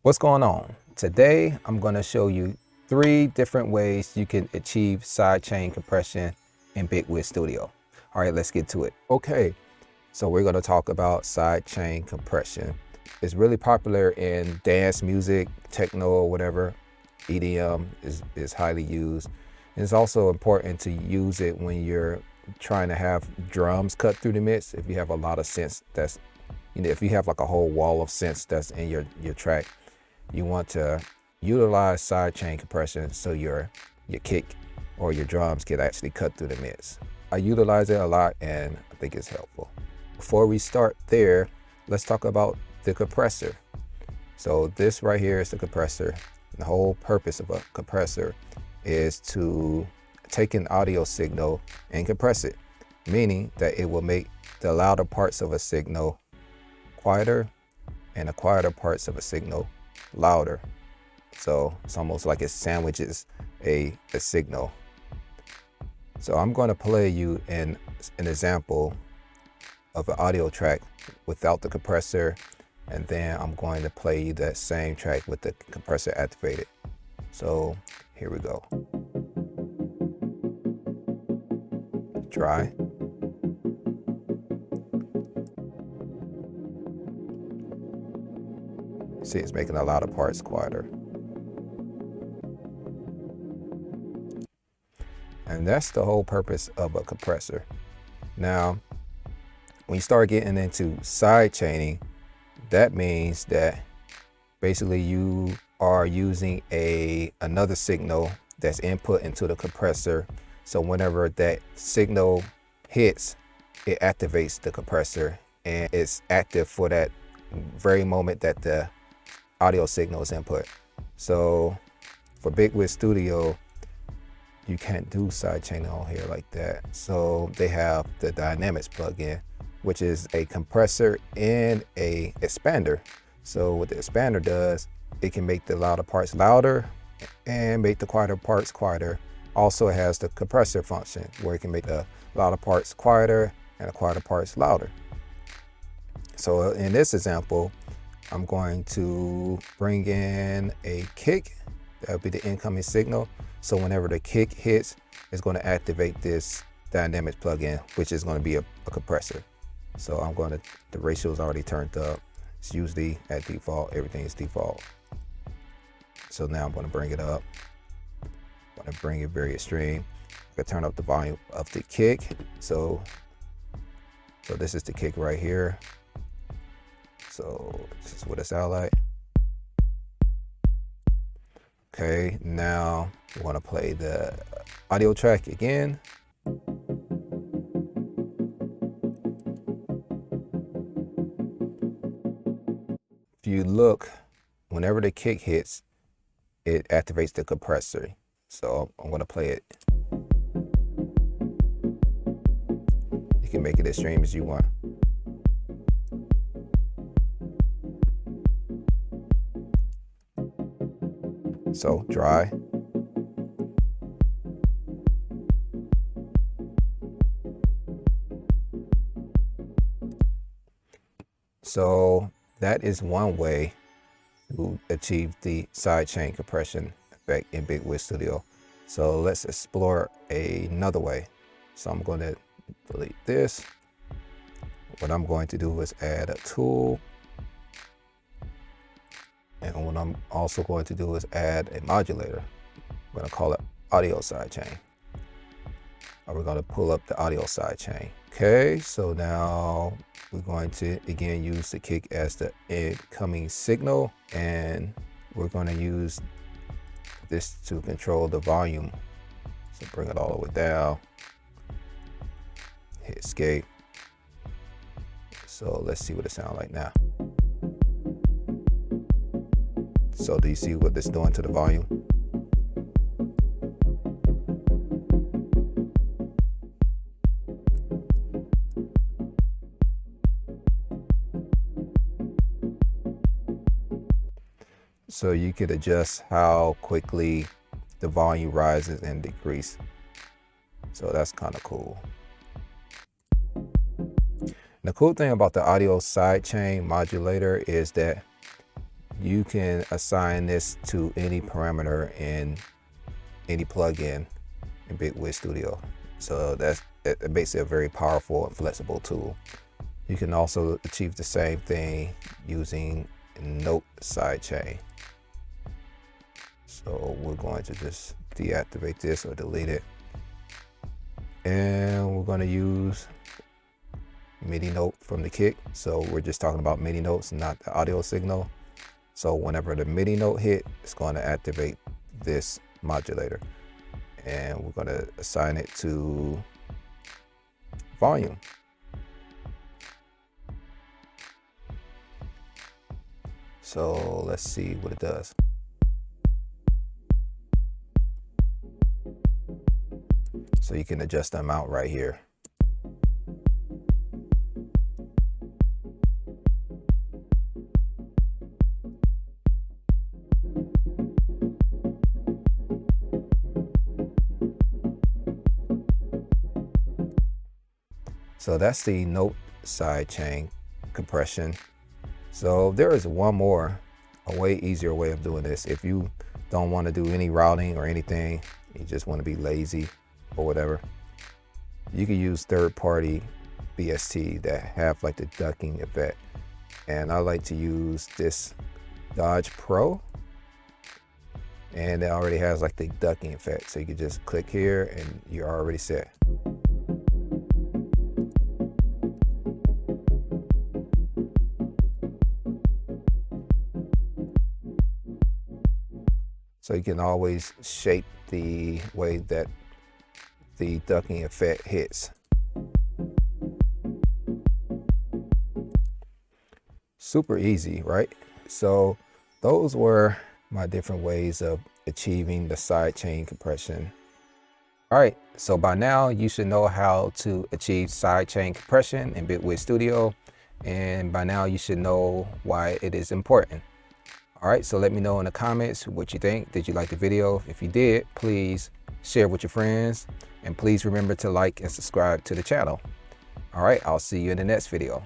What's going on? Today, I'm going to show you 3 different ways you can achieve sidechain compression in Bitwig Studio. All right, let's get to it. Okay, so we're going to talk about sidechain compression. It's really popular in dance music, techno, or whatever. EDM is highly used. And it's also important to use it when you're trying to have drums cut through the mix. If you have a lot of synths that's, if you have like a whole wall of synths that's in your track, you want to utilize sidechain compression so your kick or your drums can actually cut through the mix. I utilize it a lot and I think it's helpful. Before we start there, let's talk about the compressor. So this right here is the compressor. The whole purpose of a compressor is to take an audio signal and compress it, meaning that it will make the louder parts of a signal quieter and the quieter parts of a signal louder. So it's almost like it sandwiches a signal. So I'm going to play you an example of an audio track without the compressor, and then I'm going to play you that same track with the compressor activated. So here we go. Try. See, it's making a lot of parts quieter. And that's the whole purpose of a compressor. Now, when you start getting into side chaining, that means that basically you are using another signal that's input into the compressor. So whenever that signal hits, it activates the compressor and it's active for that very moment that the audio signal is input. So for Bitwig Studio, you can't do sidechain on here like that. So they have the dynamics plugin, which is a compressor and a expander. So what the expander does, it can make the louder parts louder and make the quieter parts quieter. Also it has the compressor function where it can make the louder parts quieter and the quieter parts louder. So in this example, I'm going to bring in a kick. That'll be the incoming signal. So whenever the kick hits, it's going to activate this dynamics plugin, which is going to be a compressor. So I'm going to, the ratio is already turned up. It's usually at default, everything is default. So now I'm going to bring it up. I'm going to bring it very extreme. I can turn up the volume of the kick. So this is the kick right here. So this is what it sounds like. Okay, now we want to play the audio track again. If you look, whenever the kick hits, it activates the compressor. So I'm going to play it. You can make it as extreme as you want. So dry. So that is one way to achieve the sidechain compression effect in Bitwig Studio. So let's explore another way. So I'm going to delete this. What I'm going to do is add a tool. And what I'm also going to do is add a modulator. I'm going to call it audio sidechain. We're going to pull up the audio sidechain. Okay, so now we're going to again use the kick as the incoming signal, and we're going to use this to control the volume. So bring it all the way down, hit escape. So let's see what it sounds like now. So do you see what this is doing to the volume? So you could adjust how quickly the volume rises and decreases. So that's kind of cool. The cool thing about the audio sidechain modulator is that you can assign this to any parameter in any plugin in Bitwig Studio. So that makes it a very powerful and flexible tool. You can also achieve the same thing using Note Sidechain. So we're going to just deactivate this or delete it. And we're going to use MIDI note from the kick. So we're just talking about MIDI notes, not the audio signal. So whenever the MIDI note hit, it's going to activate this modulator. And we're going to assign it to volume. So let's see what it does. So you can adjust the amount right here. So that's the Note Sidechain compression. So there is one more, a way easier way of doing this. If you don't want to do any routing or anything, you just want to be lazy or whatever, you can use third-party BST that have like the ducking effect. And I like to use this Dodge Pro, and it already has like the ducking effect. So you can just click here and you're already set. So you can always shape the way that the ducking effect hits. Super easy, right? So those were my different ways of achieving the sidechain compression. All right, so by now you should know how to achieve sidechain compression in Bitwig Studio. And by now you should know why it is important. All right, so let me know in the comments what you think. Did you like the video? If you did, please share with your friends. And please remember to like and subscribe to the channel. All right, I'll see you in the next video.